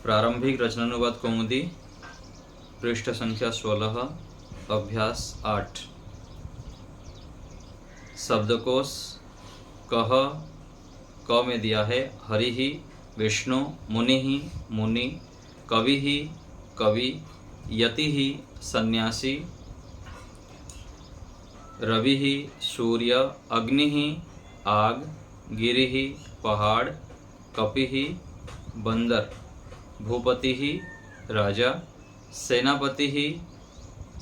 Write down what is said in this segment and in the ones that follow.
प्रारंभिक रचनानुवाद कौमुदी, पृष्ठ संख्या 16, अभ्यास 8। शब्दकोश कह क में दिया है हरि ही विष्णु, मुनि ही मुनि, कवि ही कवि, यति ही सन्यासी, रवि ही सूर्य, अग्नि ही आग, गिरि ही पहाड़, कपि ही बंदर, भूपति ही राजा, सेनापति ही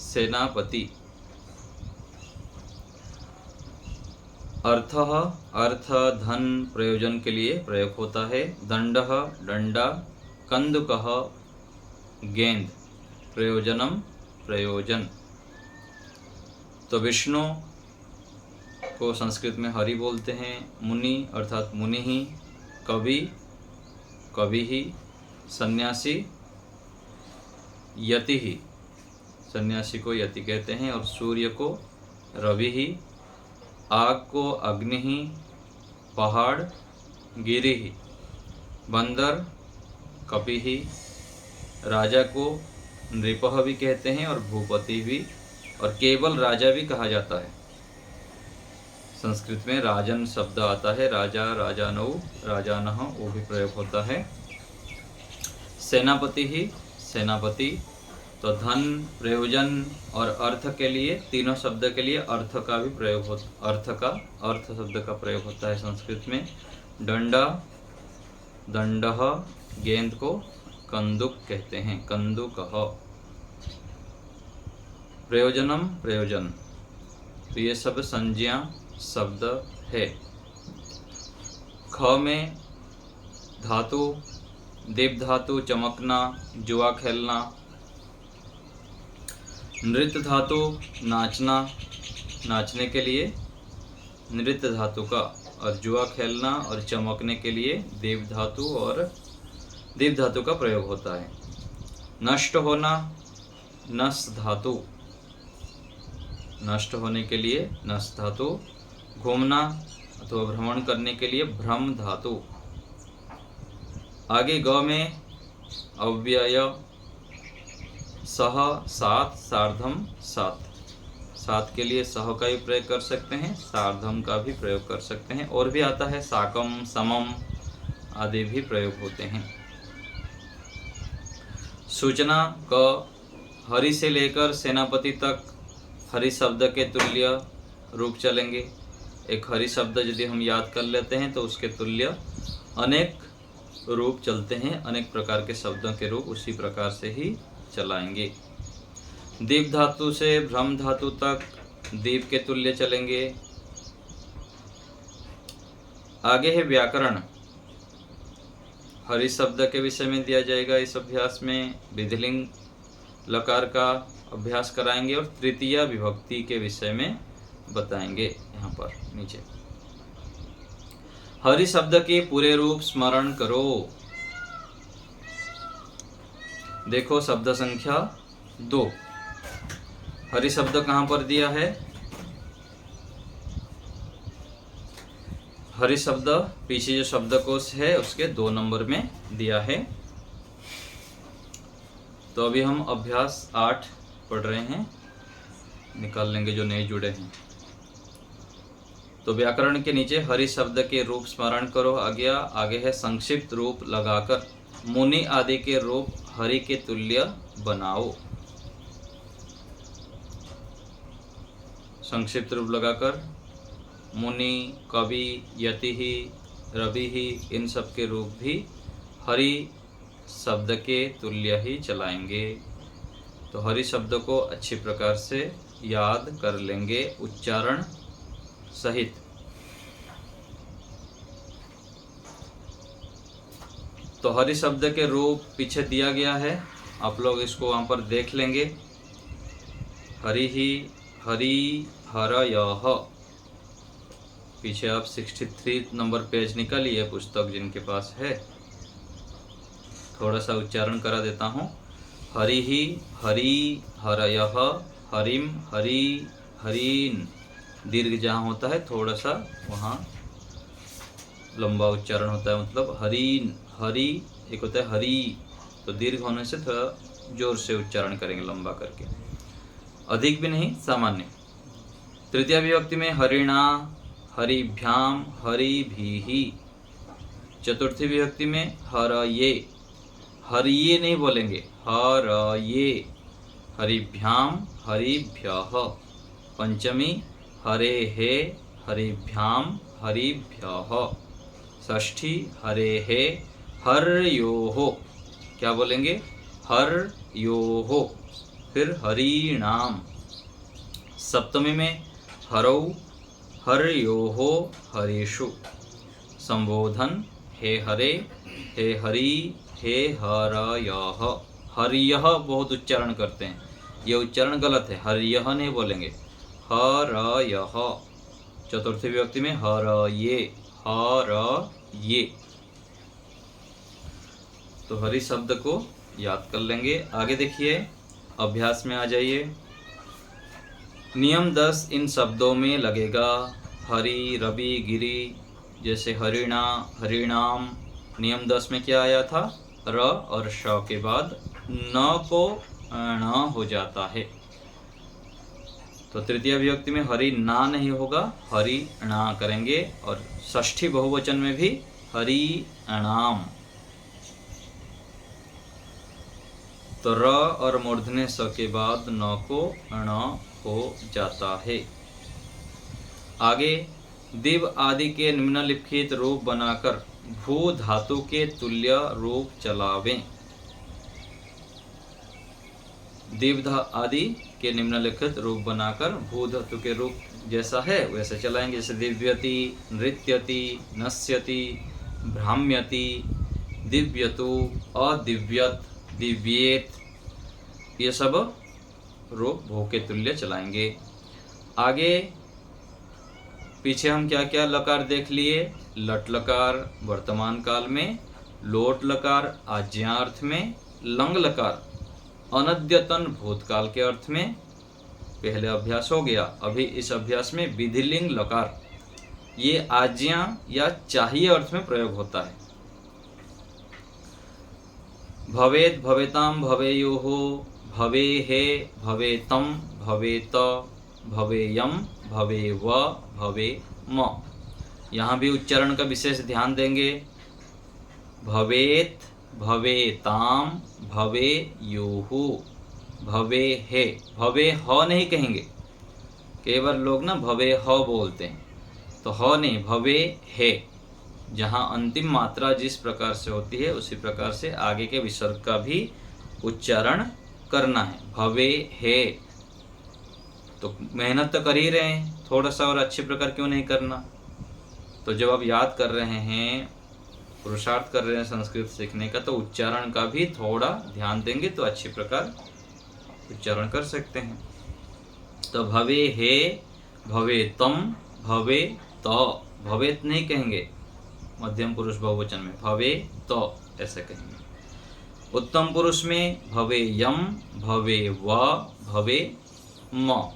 सेनापति। अर्थः अर्थ धन प्रयोजन के लिए प्रयोग होता है। दंडः डंडा, कंदुकः गेंद, प्रयोजनम प्रयोजन। तो विष्णु को संस्कृत में हरि बोलते हैं, मुनि अर्थात मुनि ही, कवि कवि ही, सन्यासी यति ही, सन्यासी को यति कहते हैं, और सूर्य को रवि ही, आग को अग्नि ही, पहाड़ गिरि ही, बंदर कपि ही, राजा को नृपः भी कहते हैं और भूपति भी, और केवल राजा भी कहा जाता है। संस्कृत में राजन शब्द आता है, राजा राजानौ राजानः, वो भी प्रयोग होता है। सेनापति ही सेनापति। तो धन प्रयोजन और अर्थ के लिए, तीनों शब्द के लिए अर्थ का भी प्रयोग होता, अर्थ शब्द का प्रयोग होता है संस्कृत में। डंडा दंडः, गेंद को कंदुक कहते हैं, कंदुकः। प्रयोजनम प्रयोजन, तो ये सब संज्ञा शब्द है। ख में धातु, दीप धातु चमकना, जुआ खेलना। नृत्य धातु नाचना, नाचने के लिए नृत्य धातु का, और जुआ खेलना और चमकने के लिए दीप धातु और दीप धातु का प्रयोग होता है। नष्ट होना, नस धातु, नष्ट होने के लिए नस धातु। घूमना अथवा भ्रमण करने के लिए भ्रम धातु। आगे ग में अव्यय, सह सात, सार्धम सात। सात के लिए सह का भी प्रयोग कर सकते हैं, सार्धम का भी प्रयोग कर सकते हैं, और भी आता है साकम समम आदि भी प्रयोग होते हैं। सूचना क, हरि से लेकर सेनापति तक हरि शब्द के तुल्य रूप चलेंगे। एक हरि शब्द यदि हम याद कर लेते हैं तो उसके तुल्य अनेक रूप चलते हैं, अनेक प्रकार के शब्दों के रूप उसी प्रकार से ही चलाएंगे। दीप धातु से भ्रम धातु तक दीप के तुल्य चलेंगे। आगे है व्याकरण, हरि शब्द के विषय में दिया जाएगा। इस अभ्यास में विधिलिंग लकार का अभ्यास कराएंगे और तृतीया विभक्ति के विषय में बताएंगे। यहाँ पर नीचे हरि शब्द के पूरे रूप स्मरण करो। देखो शब्द संख्या 2, हरि शब्द कहाँ पर दिया है? हरि शब्द पीछे जो शब्दकोश है उसके 2 नंबर में दिया है। तो अभी हम अभ्यास 8 पढ़ रहे हैं, निकाल लेंगे जो नए जुड़े हैं। तो व्याकरण के नीचे हरि शब्द के रूप स्मरण करो आ गया। आगे है संक्षिप्त रूप लगाकर मुनि आदि के रूप हरि के तुल्य बनाओ। संक्षिप्त रूप लगाकर मुनि, कवि, यति ही, रवि ही, इन सब के रूप भी हरि शब्द के तुल्य ही चलाएंगे। तो हरि शब्द को अच्छी प्रकार से याद कर लेंगे उच्चारण सहित। तो हरि शब्द के रूप पीछे दिया गया है, आप लोग इसको वहां पर देख लेंगे। हरि ही, हरि, हरयः। पीछे आप 63 नंबर पेज निकालिए पुस्तक जिनके पास है। थोड़ा सा उच्चारण करा देता हूँ। हरि ही, हरि, हरयः, हरिम, हरि, हरीन। दीर्घ जहाँ होता है थोड़ा सा वहाँ लंबा उच्चारण होता है, मतलब हरीन, हरि एक होता है हरि, तो दीर्घ होने से थोड़ा जोर से उच्चारण करेंगे, लंबा करके, अधिक भी नहीं, सामान्य। तृतीय विभक्ति में हरिणा, हरिभ्याम, हरिभिहि। चतुर्थी विभक्ति में हरये, हरिये नहीं बोलेंगे, हरये, हरिभ्याम, हरिभ्यः। पंचमी हरेहे, हरिभ्याम, हरिभ्यः। षष्ठी हरेहे, हर्योः, क्या बोलेंगे, हर्योः। फिर हरिणाम। सप्तमी में हरौ, हर्योः, हरेषु। संबोधन हे हरे, हे हरि, हे हरयः। हर्यः बहुत उच्चारण करते हैं, ये उच्चारण गलत है, हर्यः नहीं बोलेंगे, हरयः। चतुर्थी विभक्ति में हरये, हरये। तो हरि शब्द को याद कर लेंगे। आगे देखिए, अभ्यास में आ जाइए। नियम 10 इन शब्दों में लगेगा। हरि, रवि, गिरि, जैसे हरिणा, हरिणाम। नियम 10 में क्या आया था, र और श के बाद न को ण हो जाता है। तो तृतीय विभक्ति में हरि ना नहीं होगा, हरि णा करेंगे। और षष्ठी बहुवचन में भी हरि णाम। तो र और मूर्धन्य स के बाद न को ण हो जाता है। आगे दिव आदि के निम्नलिखित रूप बनाकर भू धातु के तुल्य रूप चलावें। दिव आदि के निम्नलिखित रूप बनाकर भू धातु के रूप जैसा है वैसे चलाएंगे। जैसे दिव्यति, नृत्यति, नश्यति, भ्राम्यति, दिव्यतु, अदिव्यत, दिव्येत, ये सब रूप भू के तुल्य चलाएंगे। आगे पीछे हम क्या क्या लकार देख लिए। लट लकार वर्तमान काल में, लोट लकार आज्ञा अर्थ में, लंग लकार अनद्यतन भूतकाल के अर्थ में। पहले अभ्यास हो गया। अभी इस अभ्यास में विधिलिंग लकार, ये आज्ञा या चाहिए अर्थ में प्रयोग होता है। भवेत, भवेताम, भवेयोः, भवेहे, भवेतम, भवेत, भवेयम, भवेव, भवेम। यहाँ भी उच्चारण का विशेष ध्यान देंगे। भवेत, भवेताम, भवेयोः, भवेहे, भवे ह नहीं कहेंगे। कई बार लोग ना भवे ह बोलते हैं, तो ह नहीं, भवे हे। जहाँ अंतिम मात्रा जिस प्रकार से होती है उसी प्रकार से आगे के विसर्ग का भी उच्चारण करना है। भवे हे। तो मेहनत तो कर ही रहे हैं, थोड़ा सा और अच्छे प्रकार क्यों नहीं करना। तो जब आप याद कर रहे हैं, पुरुषार्थ कर रहे हैं संस्कृत सीखने का, तो उच्चारण का भी थोड़ा ध्यान देंगे तो अच्छी प्रकार उच्चारण कर सकते हैं। तो भवे हे, भवे तम, भवे त। भवेत नहीं कहेंगे मध्यम पुरुष बहुवचन में, भवे त ऐसे कहेंगे। उत्तम पुरुष में भवे यम, भवे व, भवे म।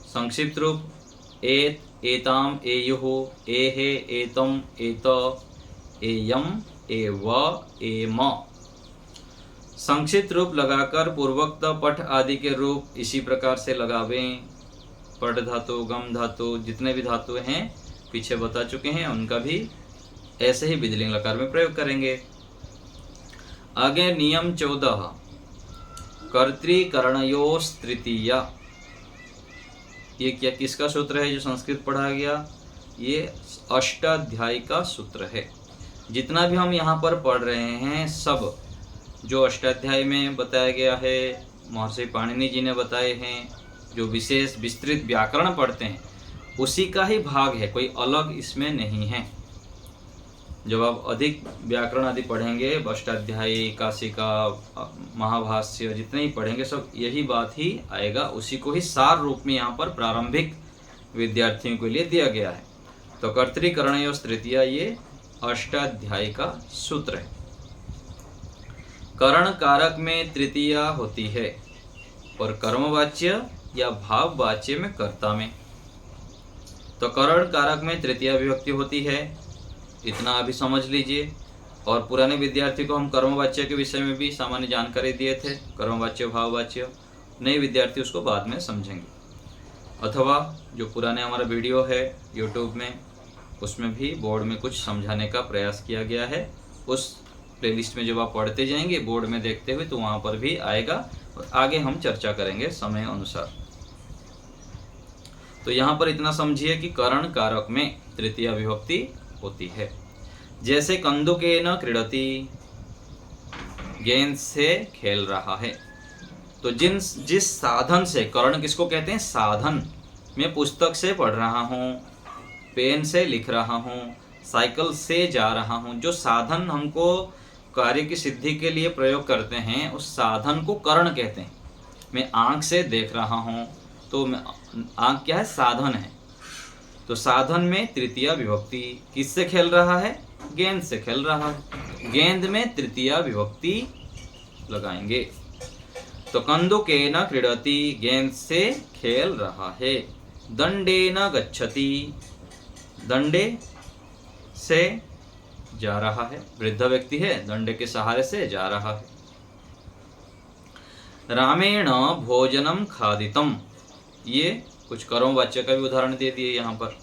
संक्षिप्त रूप एत, एताम, एयुः, एहे, एतम, एत, एयम, एव, एम। संक्षिप्त रूप लगाकर पूर्वोक्त पठ आदि के रूप इसी प्रकार से लगावें। पठ धातु, गम धातु, जितने भी धातु हैं पीछे बता चुके हैं, उनका भी ऐसे ही विधिलिंग लकार में प्रयोग करेंगे। आगे नियम 14 कर्तृकरणयोस्तृतीया। ये क्या किसका सूत्र है जो संस्कृत पढ़ा गया? ये अष्टाध्यायी का सूत्र है। जितना भी हम यहाँ पर पढ़ रहे हैं सब जो अष्टाध्यायी में बताया गया है, महर्षि पाणिनि जी ने बताए हैं, जो विशेष विस्तृत व्याकरण पढ़ते हैं उसी का ही भाग है, कोई अलग इसमें नहीं है। जब आप अधिक व्याकरण आदि पढ़ेंगे, अष्टाध्यायी, काशिका, महाभाष्य जितने ही पढ़ेंगे सब यही बात ही आएगा, उसी को ही सार रूप में यहाँ पर प्रारंभिक विद्यार्थियों के लिए दिया गया है। तो कर्तृकरणयोस्तृतीया ये अष्टाध्यायी का सूत्र है। करण कारक में तृतीया होती है और कर्मवाच्य या भाववाच्य में कर्ता में। तो करण कारक में तृतीया विभक्ति होती है, इतना अभी समझ लीजिए। और पुराने विद्यार्थी को हम कर्मवाच्य के विषय में भी सामान्य जानकारी दिए थे, कर्मवाच्य भाववाच्य। नए विद्यार्थी उसको बाद में समझेंगे, अथवा जो पुराने हमारा वीडियो है यूट्यूब में, उसमें भी बोर्ड में कुछ समझाने का प्रयास किया गया है। उस प्लेलिस्ट में जब आप पढ़ते जाएंगे बोर्ड में देखते हुए तो वहाँ पर भी आएगा, और आगे हम चर्चा करेंगे समय अनुसार। तो यहाँ पर इतना समझिए कि करण कारक में तृतीय विभक्ति होती है। जैसे कंदुकेन क्रीडति, गेंद से खेल रहा है। तो जिस साधन से, करण किसको कहते हैं? साधन। मैं पुस्तक से पढ़ रहा हूँ, पेन से लिख रहा हूँ, साइकिल से जा रहा हूँ। जो साधन हमको कार्य की सिद्धि के लिए प्रयोग करते हैं उस साधन को करण कहते हैं। मैं आँख से देख रहा हूँ, तो आँख क्या है? साधन है। तो साधन में तृतीय विभक्ति। किससे खेल रहा है? गेंद से खेल रहा है। गेंद में तृतीय विभक्ति लगाएंगे। तो कंदुकेन क्रीडति, गेंद से खेल रहा है। दंडेन गच्छति, दंडे से जा रहा है। वृद्ध व्यक्ति है, दंडे के सहारे से जा रहा है। रामेण भोजनम खादितम, ये कुछ कर्मवाच्य का भी उदाहरण दे दिए यहाँ पर।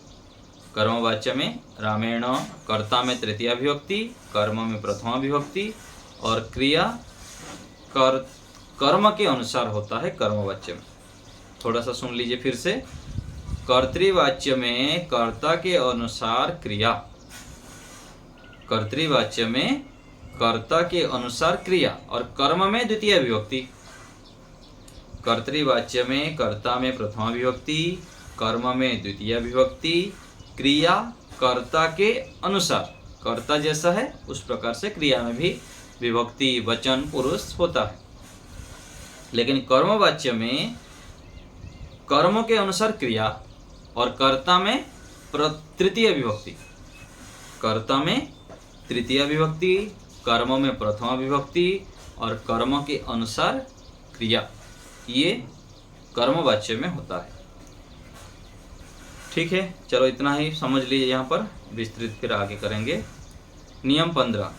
कर्मवाच्य में रामेण, कर्ता में तृतीया विभक्ति, कर्म में प्रथमा विभक्ति, और क्रिया कर्म के अनुसार होता है कर्मवाच्य में। थोड़ा सा सुन लीजिए फिर से। कर्तृवाच्य में कर्ता के अनुसार क्रिया, कर्तृवाच्य में कर्ता के अनुसार क्रिया, और कर्म में द्वितीय विभक्ति। कर्तृवाच्य में कर्ता में प्रथमा विभक्ति, कर्म में द्वितीय विभक्ति, क्रिया कर्ता के अनुसार, कर्ता जैसा है उस प्रकार से क्रिया में भी विभक्ति वचन पुरुष होता है। लेकिन कर्मवाच्य में कर्म के अनुसार क्रिया और कर्ता में तृतीय विभक्ति, कर्ता में तृतीय विभक्ति, कर्म में प्रथमा विभक्ति और कर्म के अनुसार क्रिया, ये कर्मवाच्य में होता है। ठीक है, चलो इतना ही समझ लीजिए। यहाँ पर विस्तृत फिर आगे करेंगे। नियम 15,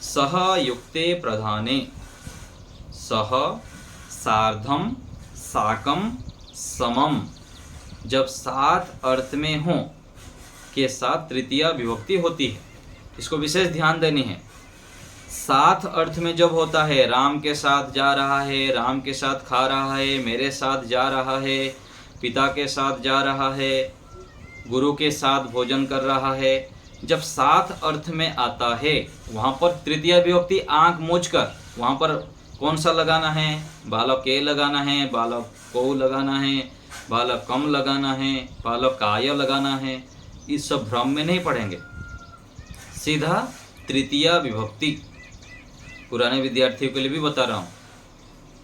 सह युक्ते प्रधाने, सह सार्धम साकम समम, जब साथ अर्थ में हो के साथ तृतीया विभक्ति होती है। इसको विशेष ध्यान देनी है। साथ अर्थ में जब होता है, राम के साथ जा रहा है, राम के साथ खा रहा है, मेरे साथ जा रहा है, पिता के साथ जा रहा है, गुरु के साथ भोजन कर रहा है, जब साथ अर्थ में आता है वहाँ पर तृतीय विभक्ति आँख मूझ कर, वहाँ पर कौन सा लगाना है? बालक के लगाना है, बालक को लगाना है, बालक कम लगाना है, बालक काय लगाना है। इस सब भ्रम में नहीं पढ़ेंगे, सीधा तृतीय विभक्ति। पुराने विद्यार्थियों के लिए भी बता रहा हूँ,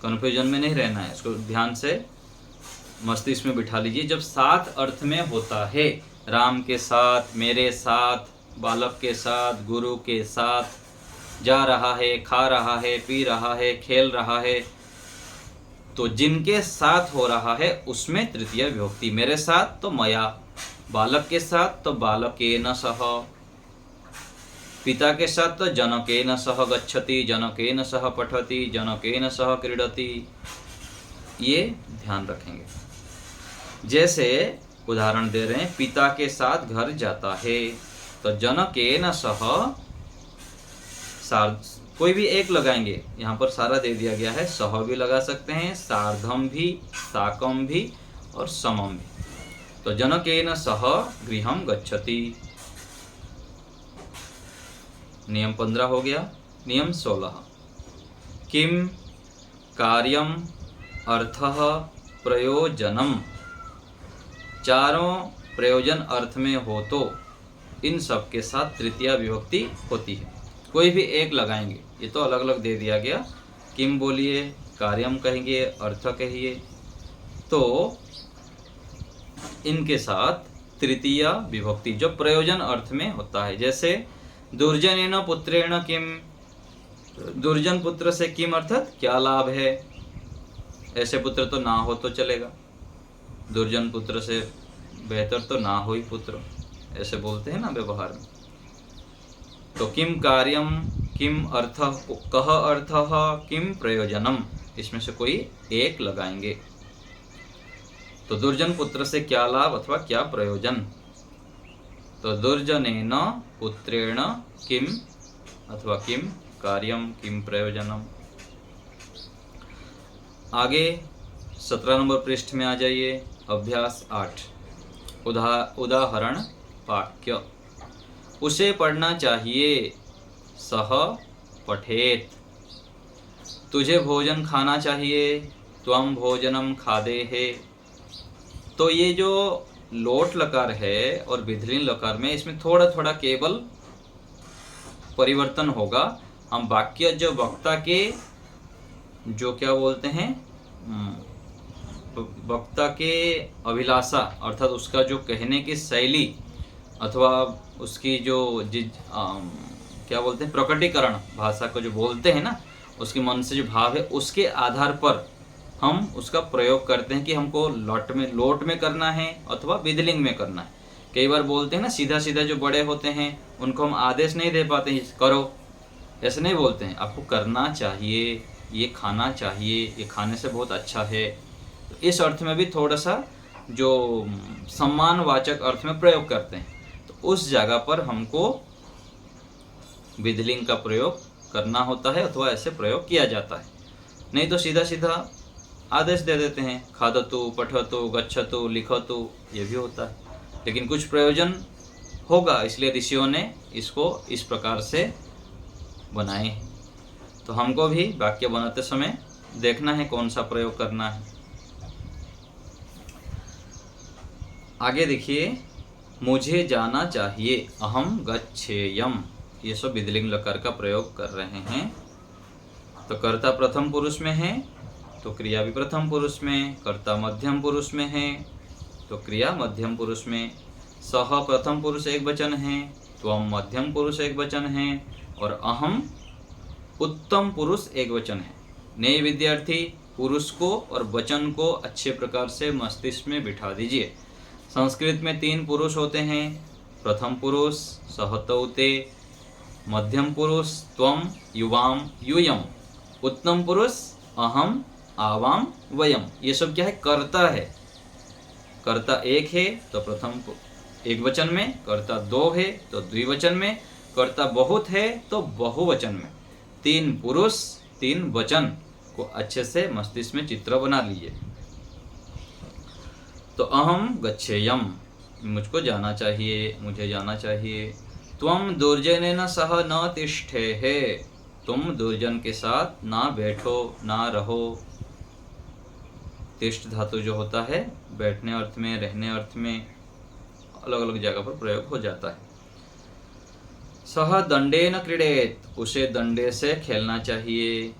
कन्फ्यूजन में नहीं रहना है, इसको ध्यान से मस्तिष्क में बिठा लीजिए। जब साथ अर्थ में होता है, राम के साथ, मेरे साथ, बालक के साथ, गुरु के साथ, जा रहा है, खा रहा है, पी रहा है, खेल रहा है, तो जिनके साथ हो रहा है उसमें तृतीय विभक्ति। मेरे साथ तो मया, बालक के साथ तो बालकेन सह, पिता के साथ तो जनकेन सह गच्छति, जनकेन सह पठति, जनकेन सह क्रीडति। ये ध्यान रखेंगे। जैसे उदाहरण दे रहे हैं, पिता के साथ घर जाता है तो जनकेन सह, कोई भी एक लगाएंगे, यहाँ पर सारा दे दिया गया है। सह भी लगा सकते हैं, सार्धम भी, साकम भी और समम भी। तो जनकेन सह गृहम गच्छति। नियम 15 हो गया। नियम 16, किम कार्यम अर्थः प्रयोजनम, चारों प्रयोजन अर्थ में हो तो इन सब के साथ तृतीया विभक्ति होती है। कोई भी एक लगाएंगे, ये तो अलग अलग दे दिया गया। किम बोलिए, कार्यम कहेंगे, अर्थ कहिए, तो इनके साथ तृतीय विभक्ति जो प्रयोजन अर्थ में होता है। जैसे दुर्जनेन पुत्रेण किम, दुर्जन पुत्र से किम अर्थात क्या लाभ है? ऐसे पुत्र तो ना हो तो चलेगा, दुर्जन पुत्र से बेहतर तो ना हो ही पुत्र, ऐसे बोलते हैं ना व्यवहार में। तो किम कार्यम, किम अर्थः, कः अर्थः, किम प्रयोजनम, इसमें से कोई एक लगाएंगे। तो दुर्जन पुत्र से क्या लाभ अथवा क्या प्रयोजन? तो दुर्जनेन पुत्रेण किम अथवा किम कार्यम, किम प्रयोजनम। आगे 17 नंबर पृष्ठ में आ जाइए। अभ्यास 8, उदाहरण वाक्य। उसे पढ़ना चाहिए, सह पठेत। तुझे भोजन खाना चाहिए, त्वं भोजनम खादेहे। तो ये जो लोट लकार है और विधिलिंग लकार में इसमें थोड़ा थोड़ा केवल परिवर्तन होगा। हम वाक्य जो वक्ता के जो क्या बोलते हैं, वक्ता के अभिलाषा अर्थात उसका जो कहने की शैली अथवा उसकी जो क्या बोलते हैं प्रकटीकरण, भाषा को जो बोलते हैं ना, उसके मन से जो भाव है उसके आधार पर हम उसका प्रयोग करते हैं कि हमको लोट में करना है अथवा विधिलिंग में करना है। कई बार बोलते हैं ना सीधा सीधा, जो बड़े होते हैं उनको हम आदेश नहीं दे पाते हैं करो, ऐसे नहीं बोलते हैं। आपको करना चाहिए, ये खाना चाहिए, ये खाने से बहुत अच्छा है। तो इस अर्थ में भी थोड़ा सा जो सम्मानवाचक अर्थ में प्रयोग करते हैं, तो उस जगह पर हमको विधिलिंग का प्रयोग करना होता है अथवा ऐसे प्रयोग किया जाता है। नहीं तो सीधा सीधा आदेश दे देते हैं, खादतु, पठतु, गच्छतु, लिखतु, ये भी होता है। लेकिन कुछ प्रयोजन होगा, इसलिए ऋषियों ने इसको इस प्रकार से बनाए हैं। तो हमको भी वाक्य बनाते समय देखना है कौन सा प्रयोग करना है। आगे देखिए, मुझे जाना चाहिए, अहम गच्छेयम। ये सब विधिलिंग लकार का प्रयोग कर रहे हैं। तो कर्ता प्रथम पुरुष में है तो क्रिया भी प्रथम पुरुष में, कर्ता मध्यम पुरुष में है तो क्रिया मध्यम पुरुष में, सह प्रथम पुरुष एक वचन है, त्वं मध्यम पुरुष एक वचन है और अहम उत्तम पुरुष एक वचन है। नए विद्यार्थी पुरुष को और वचन को अच्छे प्रकार से मस्तिष्क में बिठा दीजिए। संस्कृत में 3 पुरुष होते हैं, प्रथम पुरुष सहतौते, मध्यम पुरुष त्वं युवाम यूयम, उत्तम पुरुष अहम आवाम वयम। ये सब क्या है, कर्ता है। कर्ता एक है तो प्रथम एक वचन में, कर्ता 2 है तो द्विवचन में, कर्ता बहुत है तो बहुवचन में। 3 पुरुष 3 वचन को अच्छे से मस्तिष्क में चित्र बना लीजिए। तो अहम गच्छेयम, मुझको जाना चाहिए, मुझे जाना चाहिए। त्वं दुर्जनेन सह न तिष्ठेः, तुम दुर्जन के साथ ना बैठो, ना रहो। तिष्ठ धातु जो होता है बैठने अर्थ में, रहने अर्थ में, अलग अलग जगह पर प्रयोग हो जाता है। सह दंडेन क्रीडेत, उसे दंडे से खेलना चाहिए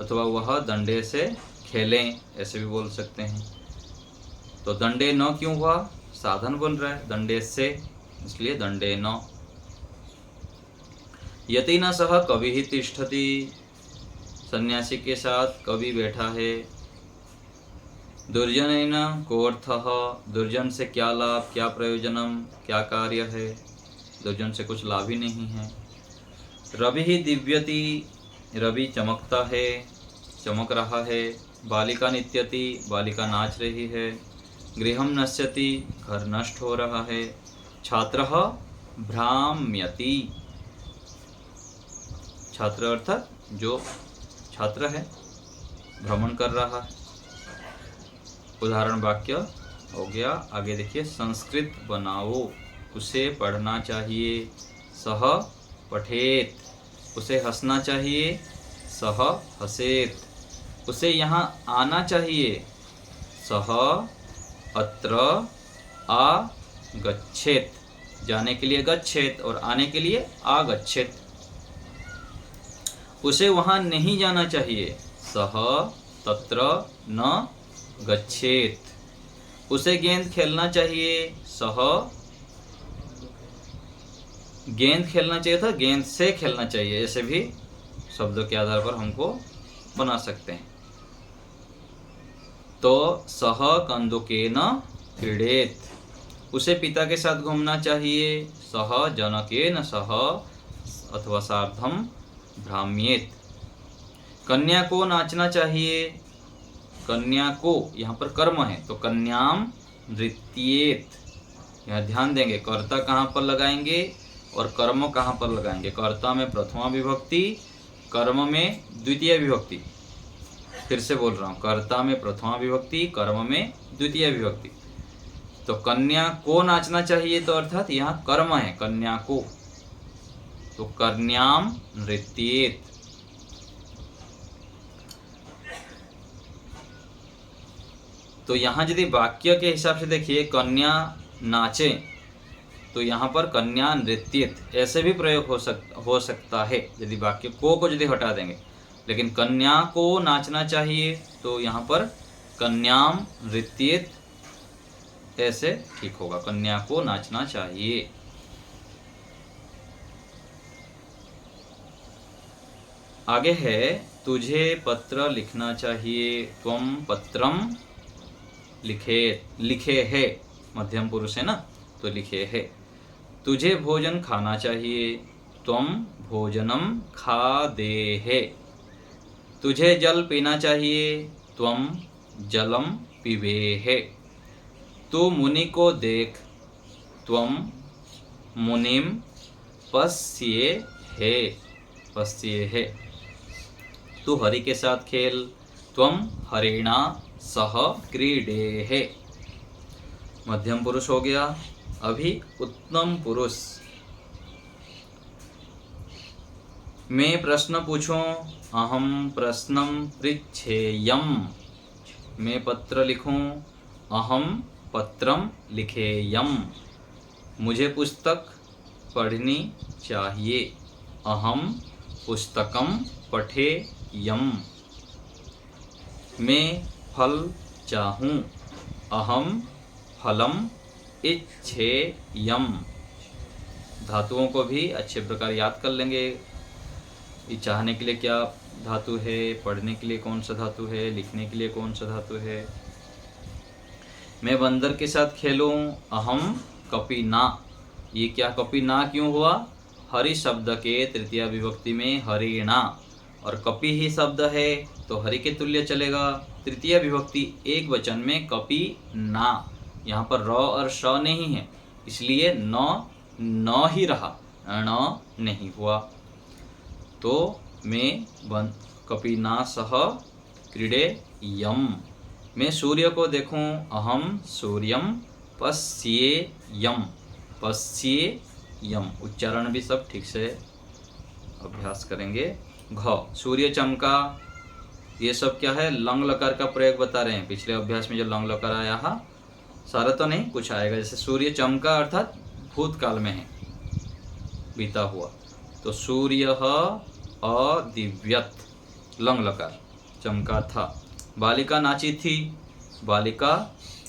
अथवा वह दंडे से खेलें, ऐसे भी बोल सकते हैं। तो दंडे न क्यों हुआ, साधन बन रहा है दंडे से, इसलिए दंडे न। यतिना सह कवि ही तिष्ठति, सन्यासी के साथ कवि बैठा है। दुर्जनेन कोऽर्थः, दुर्जन से क्या लाभ, क्या प्रयोजनम, क्या कार्य है? दुर्जन से कुछ लाभ ही नहीं है। रवि ही दिव्यति, रवि चमकता है, चमक रहा है। बालिका नित्यति, बालिका नाच रही है। गृहम नश्यति, घर नष्ट हो रहा है। छात्रः भ्राम्यति, छात्र अर्थात जो छात्र है भ्रमण कर रहा है। उदाहरण वाक्य हो गया। आगे देखिए, संस्कृत बनाओ, उसे पढ़ना चाहिए। सह पठेत, उसे हंसना चाहिए। सह हसेत, उसे यहाँ आना चाहिए। सह अत्र आगच्छेत, जाने के लिए गच्छेत और आने के लिए आगच्छेत। उसे वहाँ नहीं जाना चाहिए। सह तत्र न गच्छेत, उसे गेंद खेलना चाहिए। सह गेंद खेलना चाहिए था, गेंद से खेलना चाहिए। ऐसे भी शब्दों के आधार पर हमको बना सकते हैं। तो सह कंदुकेन क्रीडेत, उसे पिता के साथ घूमना चाहिए। सह जनकेन सह अथवा सार्धम भ्राम्येत। कन्या को नाचना चाहिए। कन्या को यहाँ पर कर्म है तो कन्याम नृत्येत। यहाँ ध्यान देंगे कर्ता कहाँ पर लगाएंगे और कर्म कहाँ पर लगाएंगे। कर्ता में प्रथमा विभक्ति, कर्म में द्वितीय विभक्ति। फिर से बोल रहा हूँ, कर्ता में प्रथमा विभक्ति, कर्म में द्वितीय विभक्ति। तो कन्या को नाचना चाहिए तो अर्थात यहाँ कर्म है कन्या को, तो कन्याम नृत्येत। तो यहाँ यदि वाक्य के हिसाब से देखिए कन्या नाचे तो यहाँ पर कन्या नृत्येत ऐसे भी प्रयोग हो सकता है यदि वाक्य को यदि हटा देंगे। लेकिन कन्या को नाचना चाहिए तो यहाँ पर कन्याम नृत्येत ऐसे ठीक होगा, कन्या को नाचना चाहिए। आगे है तुझे पत्र लिखना चाहिए। त्वम पत्रम लिखे है, मध्यम पुरुष है ना तो लिखे है। तुझे भोजन खाना चाहिए। त्वम भोजनम खादेहे। तुझे जल पीना चाहिए। त्वम जलम पिबेहे। तू मुनि को देख। त्वम मुनिम पश्येहे। तू हरि के साथ खेल। त्वम हरिणा सह क्रीडेहे। मध्यम पुरुष हो गया। अभी उत्तम पुरुष। मैं प्रश्न पूछूं। अहम प्रश्नम पृच्छेयम। मैं पत्र लिखूं। अहम पत्रम लिखेयम। मुझे पुस्तक पढ़नी चाहिए। अहम पुस्तकम पठेयम। मैं फल चाहूं। अहम फलम इच्छेयम। धातुओं को भी अच्छे प्रकार याद कर लेंगे। ये चाहने के लिए क्या धातु है, पढ़ने के लिए कौन सा धातु है, लिखने के लिए कौन सा धातु है। मैं बंदर के साथ खेलूं। अहम कपिना। ये क्या कपिना क्यों हुआ? हरि शब्द के तृतीया विभक्ति में हरिणा और कपि ही शब्द है तो हरि के तुल्य चलेगा। तृतीय विभक्ति एक वचन में कपि ना, यहाँ पर र और श नहीं है इसलिए न ही रहा, न नहीं हुआ। तो मैं कपिना सह क्रीडे यम। मैं सूर्य को देखूं। अहम सूर्यम पश्येयम। पश्येयम उच्चारण भी सब ठीक से अभ्यास करेंगे। घ सूर्य चमका। ये सब क्या है? लंग लकार का प्रयोग बता रहे हैं। पिछले अभ्यास में जो लंग लकार आया है सारा तो नहीं, कुछ आएगा। जैसे सूर्य चमका अर्थात भूतकाल में है, बीता हुआ। तो सूर्य अदिव्यत लंग लकार चमका था। बालिका नाची थी। बालिका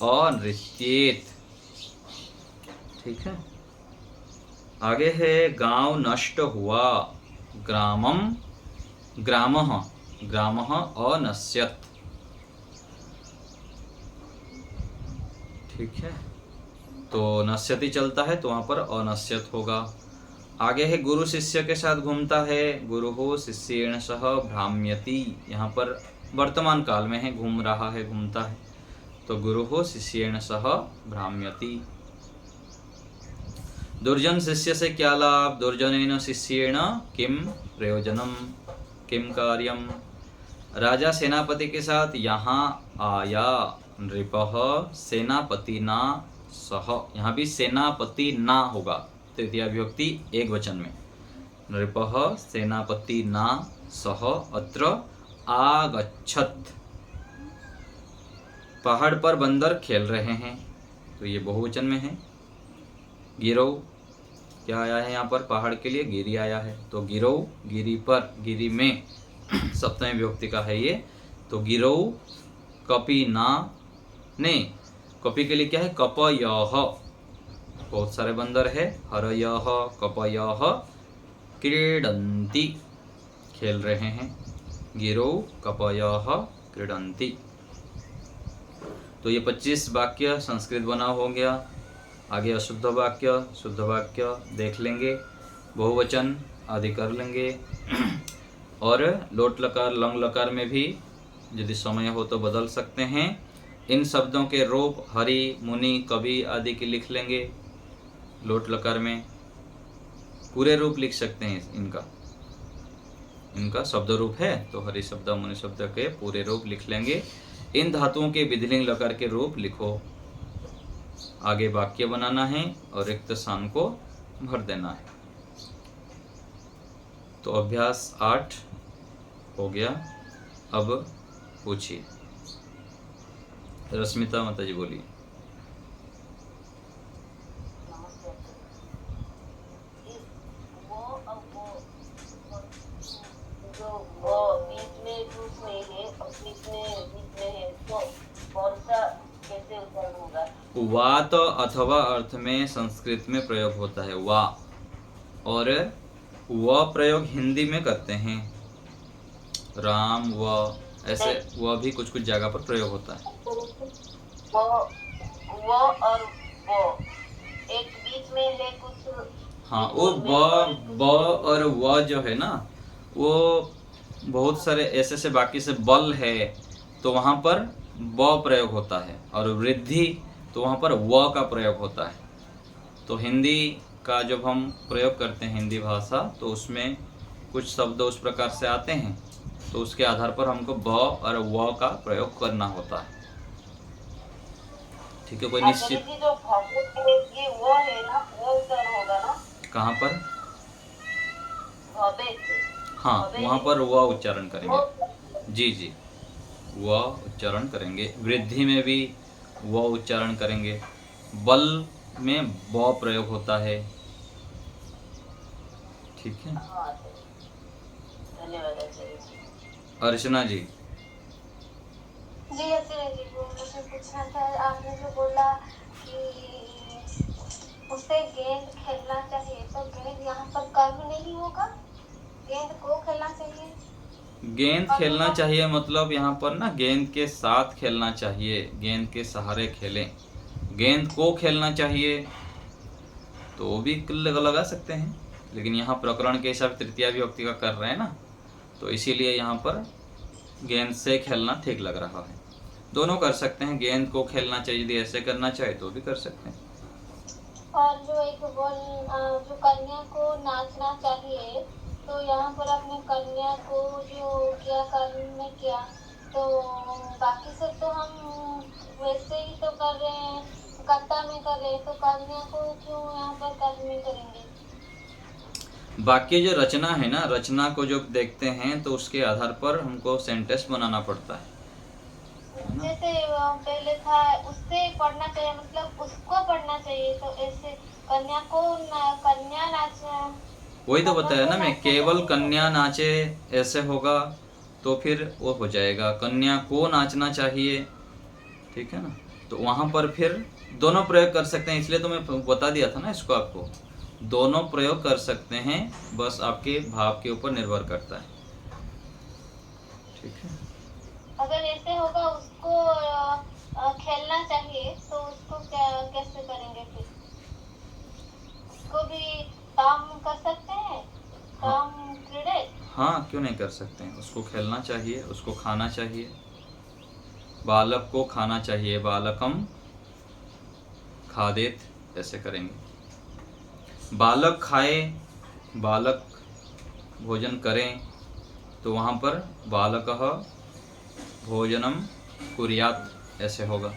अनृत्येत। ठीक है। आगे है गांव नष्ट हुआ। ग्रामम ग्रामः अनश्यत। ठीक है, तो नश्यति चलता है तो वहां पर अनश्यत होगा। आगे है गुरु शिष्य के साथ घूमता है। गुरुः शिष्येण सह भ्राम्यति। यहाँ पर वर्तमान काल में है, घूम रहा है, घूमता है। तो गुरुः शिष्येण सह भ्राम्यति। दुर्जन शिष्य से क्या लाभ? दुर्जनेन शिष्येण किम प्रयोजनम किम कार्यम। राजा सेनापति के साथ यहाँ आया। नृपः सेनापतिना सह। यहाँ भी सेनापति ना होगा, तृतीया विभक्ति एक वचन में। नृपः सेनापतिना सह अत्र आगच्छत। पहाड़ पर बंदर खेल रहे हैं, तो ये बहुवचन में है। गिरौ क्या आया है यहाँ पर? पहाड़ के लिए गिरी आया है, तो गिरौ गिरी पर, गिरी में सप्तमी विभक्ति का है ये। तो गिरौ कपिना ने, कपि के लिए क्या है? कपयः। बहुत सारे बंदर है। हरयः कपयः क्रीडन्ति खेल रहे हैं। गिरौ कपयः क्रीडन्ति। तो ये 25 वाक्य संस्कृत बना हो गया। आगे अशुद्ध वाक्य, शुद्ध वाक्य देख लेंगे, बहुवचन आदि कर लेंगे। और लोट लकार लंग लकार में भी यदि समय हो तो बदल सकते हैं। इन शब्दों के रूप हरि, मुनि, कवि आदि की लिख लेंगे। लोट लकार में पूरे रूप लिख सकते हैं इनका शब्द रूप है तो हरि शब्द मुनि शब्द के पूरे रूप लिख लेंगे। इन धातुओं के विधिलिंग लकार के रूप लिखो। आगे वाक्य बनाना है और रिक्त स्थान को भर देना है। तो अभ्यास 8 हो गया। अब पूछिए। रश्मिता माता जी बोलिए। वा तो अथवा अर्थ में संस्कृत में प्रयोग होता है वा, और वह प्रयोग हिंदी में करते हैं। राम व ऐसे वह भी कुछ कुछ जगह पर प्रयोग होता है। वो और वो एक बीच में है कुछ। हाँ, वो ब और व जो है ना, वो बहुत सारे ऐसे से बाकी से बल है तो वहां पर ब प्रयोग होता है, और वृद्धि तो वहां पर व का प्रयोग होता है। तो हिंदी का जब हम प्रयोग करते हैं हिंदी भाषा, तो उसमें कुछ शब्द उस प्रकार से आते हैं, तो उसके आधार पर हमको ब और व का प्रयोग करना होता है। ठीक है, कोई निश्चित जो ये वो है ना, वो उच्चारण होगा ना? कहाँ पर? हाँ, वहाँ पर व उच्चारण करेंगे। जी जी, व उच्चारण करेंगे। वृद्धि में भी व उच्चारण करेंगे। बल में ब प्रयोग होता है। ठीक है, धन्यवाद अर्चना जी। जी अर्चना जी, वो मुझे पूछना था, आपने जो बोला कि उसे गेंद खेलना चाहिए, तो गेंद यहाँ पर कर्म नहीं होगा? गेंद को खेलना चाहिए? गेंद खेलना चाहिए मतलब यहाँ पर ना गेंद के साथ खेलना चाहिए, गेंद के सहारे खेलें। गेंद को खेलना चाहिए तो वो भी लगा सकते हैं, लेकिन यहाँ प्रकरण के हिसाब से तृतीया विभक्ति का कर रहे हैं ना, तो इसीलिए यहाँ पर गेंद से खेलना ठीक लग रहा है। दोनों कर सकते हैं, गेंद को खेलना चाहिए, यदि ऐसे करना चाहे तो भी कर सकते हैं। और जो एक बोल जो कन्या को नाचना चाहिए, तो यहाँ पर अपने कन्या को जो किया कर्म में किया, तो बाकी सब तो हम वैसे ही तो कर रहे हैं, कर्ता में कर रहे हैं, तो कन्या को क्यों यहाँ पर कर्म में करेंगे? वाक्य जो रचना है ना, रचना को जब देखते हैं तो उसके आधार पर हमको सेंटेंस बनाना पड़ता है। जैसे पहले था उससे पढ़ना चाहिए, मतलब उसको पढ़ना चाहिए, तो ऐसे कन्या को कन्या नाच, वही तो बताया ना मैं, केवल कन्या नाचे ऐसे होगा तो फिर वो हो जाएगा। कन्या को नाचना चाहिए, ठीक है ना, तो वहां पर फिर दोनों प्रयोग कर सकते हैं। इसलिए तो मैं बता दिया था ना इसको, आपको दोनों प्रयोग कर सकते हैं, बस आपके भाव के ऊपर निर्भर करता है। ठीक है, अगर ऐसे होगा उसको खेलना चाहिए, तो उसको कैसे करेंगे फिर? उसको भी काम कर सकते हैं, काम क्रीड़े? हाँ, क्यों नहीं कर सकते हैं। उसको खेलना चाहिए, उसको खाना चाहिए, बालक को खाना चाहिए, बालकम खादेत, ऐसे करेंगे। बालक खाए, बालक भोजन करें, तो वहाँ पर बालकः भोजनम कुर्यात ऐसे होगा।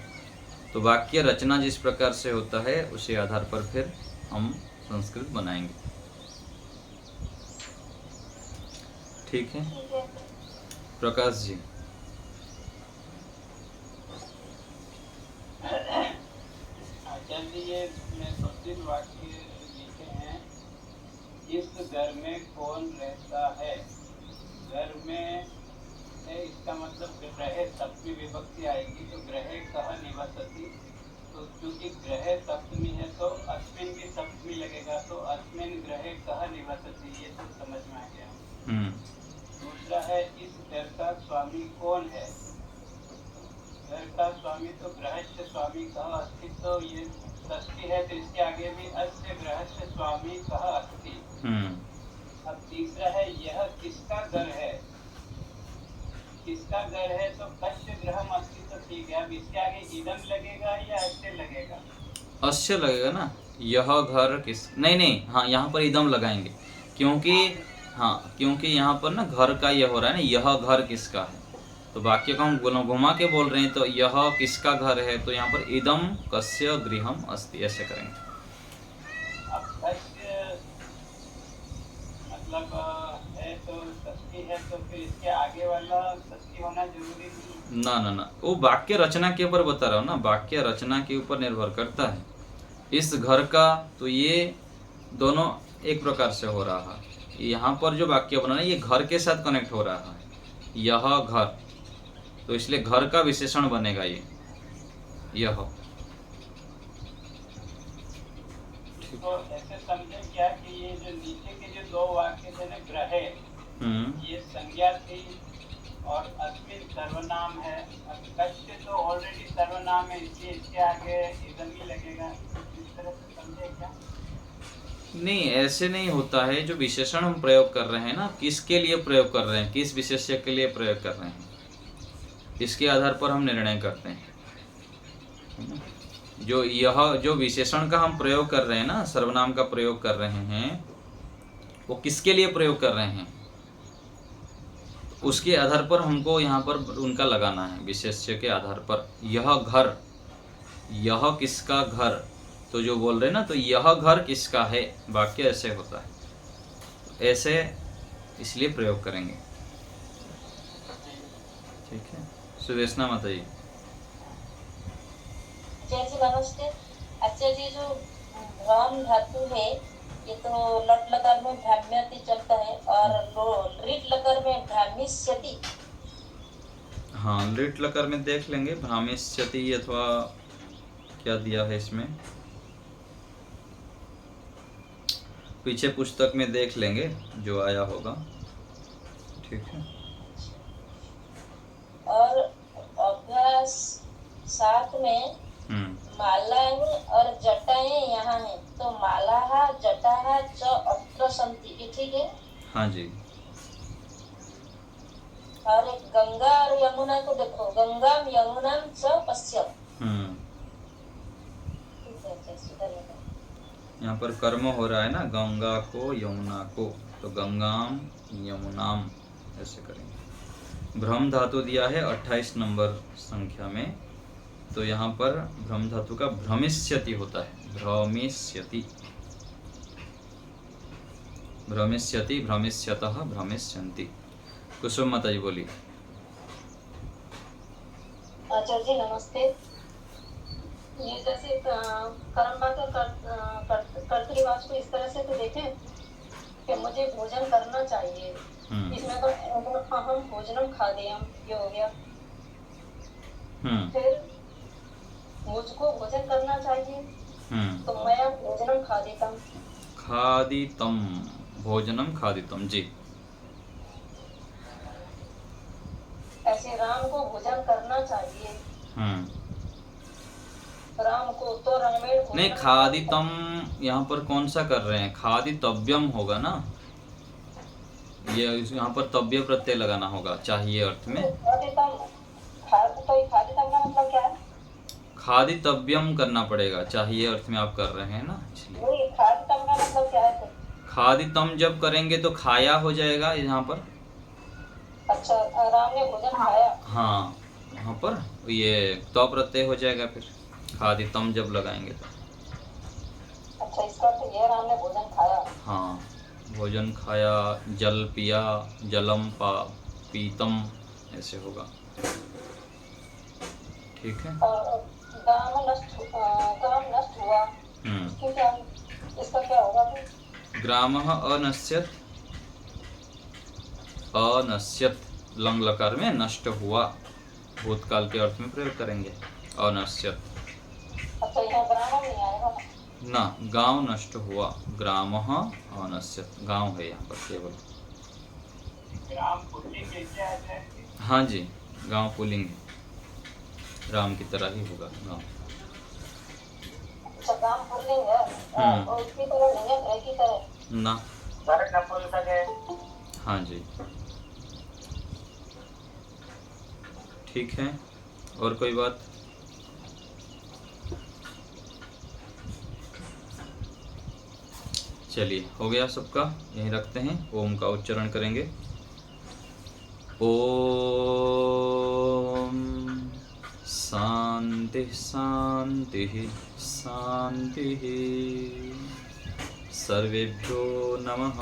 तो वाक्य रचना जिस प्रकार से होता है उसी आधार पर फिर हम संस्कृत बनाएंगे। ठीक है, प्रकाश जी। ये मैं 3 वाक्य लिखे हैं। इस घर में कौन रहता है? घर में है, इसका मतलब ग्रह सप्तमी विभक्ति आएगी, तो ग्रह कह निवसति। तो चूंकि ग्रह सप्तमी है तो अस्मिन भी सप्तमी लगेगा, तो अस्मिन ग्रह कह निवसति, ये तो समझ में आ गया। दूसरा है, इस घर का स्वामी कौन है? घर का स्वामी तो गृहस्थ स्वामी का अस्तित्व, तो ये षष्ठी है तो इसके आगे भी अस्य गृहस्य स्वामी कह अस्ति। अब तीसरा है यह किसका घर है, किसका घर है तो कस्य गृहम अस्ति तो ठीक है। अब इसके आगे इदम लगेगा या अस्य लगेगा? अस्य लगेगा ना, यह घर किस, नहीं नहीं, हाँ यहाँ पर इदम लगाएंगे क्योंकि यहाँ पर ना घर का यह हो रहा है ना, यह घर किसका है, तो वाक्य को हम घुमा के बोल रहे हैं, तो यह किसका घर है, तो यहाँ पर इदम कस्य गृहम अस्ति ऐसे करेंगे। अब कस्य मतलब है तो षष्ठी है तो फिर इसके आगे वाला षष्ठी होना जरूरी नहीं? ना, वो वाक्य रचना के ऊपर बता रहा हूँ ना, वाक्य रचना के ऊपर निर्भर करता है। इस घर का तो ये दोनों एक प्रकार से हो रहा है, यहाँ पर जो वाक्य बना है ये घर के साथ कनेक्ट हो रहा है, यह घर, तो इसलिए घर का विशेषण बनेगा ये यह। तो ऐसे समझे क्या कि ये जो नीचे के जो दो वाक्य थे ना, ग्रह ये संज्ञा थी और अस्मिन सर्वनाम है। अब कस्य तो ऑलरेडी सर्वनाम है, इसलिए इसके आगे इदम ही लगेगा। इस तरह से समझे क्या? नहीं, ऐसे नहीं होता है। जो विशेषण हम प्रयोग कर रहे हैं ना, किसके लिए प्रयोग कर रहे हैं, किस विशेष्य के लिए प्रयोग कर रहे हैं, इसके आधार पर हम निर्णय करते हैं। जो विशेषण का हम प्रयोग कर रहे हैं ना, सर्वनाम का प्रयोग कर रहे हैं, वो किसके लिए प्रयोग कर रहे हैं, उसके आधार पर हमको यहाँ पर उनका लगाना है, विशेष्य के आधार पर। यह घर, यह किसका घर, तो जो बोल रहे हैं ना, तो यह घर किसका है, वाक्य ऐसे होता है, ऐसे इसलिए प्रयोग करेंगे। ठीक है, सुदेशना माता जी। जय जी नमस्ते। अच्छा जी, जो भ्राम धातु है ये तो लट लकार में भ्राम्यति चलता है और लिट लकार में भ्रामिष्यति। हाँ, लिट लकार में देख लेंगे भ्रामिष्यति अथवा क्या दिया है इसमें, पीछे पुस्तक में देख लेंगे जो आया होगा। ठीक है। और अभ्यास 7 में मालाएं और जटाएं यहाँ है, तो मालाहा जटाहा च अत्र सन्ति, ये ठीक है? हाँ जी। और एक गंगा और यमुना को देखो, गंगाम यमुनाम च पश्य। यहाँ पर कर्म हो रहा है ना, गंगा को यमुना को, तो गंगाम यमुनाम ऐसे करेंगे। भ्रम धातु दिया है 28 नंबर संख्या में, तो यहाँ पर भ्रम धातु का भ्रमिष्यति होता है, भ्रमिष्यति, भ्रमिष्यति, भ्रमिष्यतः, भ्रमिष्यन्ति। कुसुम माता जी बोली। आचार्य जी नमस्ते। ये जैसे कर्मवाचक कर्तृवाच को इस तरह से तो देखें कि मुझे भोजन करना चाहिए, इसमें तो हम भोजनम खादेयम ये हो गया। फिर मुझको भोजन करना चाहिए, तो मैं भोजनम खादितम, खादितम, भोजनम खादितम जी। ऐसे राम को भोजन करना चाहिए, राम को तो रामेण नहीं, खादितम यहाँ पर कौन सा कर रहे हैं, खादितव्यम होगा ना, ये यहाँ पर तव्य प्रत्यय लगाना होगा चाहिए अर्थ में। खादितम का मतलब क्या है? खादितव्यम करना पड़ेगा, चाहिए अर्थ में आप कर रहे हैं ना, इसलिए। खादितम का मतलब क्या है? खादितम जब करेंगे तो खाया हो जाएगा यहाँ पर। अच्छा, राम ने भोजन खाया। हाँ, यहाँ पर ये तो प्रत्यय हो जाएगा फिर, खादितम जब लगाएंगे तो। अच्छा, इसका तो ये राम ने भोजन खाया। हाँ, भोजन खाया, जल पिया, जलम पीतम ऐसे होगा। ठीक है। गाम नष्ट हुआ, इसका क्या होगा? ग्रामः अनश्यत, अनश्यत लंग लकार में नष्ट हुआ, भूतकाल के अर्थ में प्रयोग करेंगे, अनश्यत। अच्छा, यहाँ ग्राम नहीं आएगा ना, गांव नष्ट हुआ, ग्रामः अनश्यत, गांव है यहाँ पर केवल। ग्राम पुल्लिंग है। हाँ जी, गांव पुल्लिंग है, राम की तरह ही होगा गांव। उसका काम पुल्लिंग है और उसकी तरह नहीं है ग्रह की तरह ना। वर्ग नपुंसक है। हाँ जी, ठीक है। और कोई बात? चलिए, हो गया सबका, यहीं रखते हैं। ओम का उच्चारण करेंगे। ओम शांति शांति शांति। सर्वेभ्यो नमः।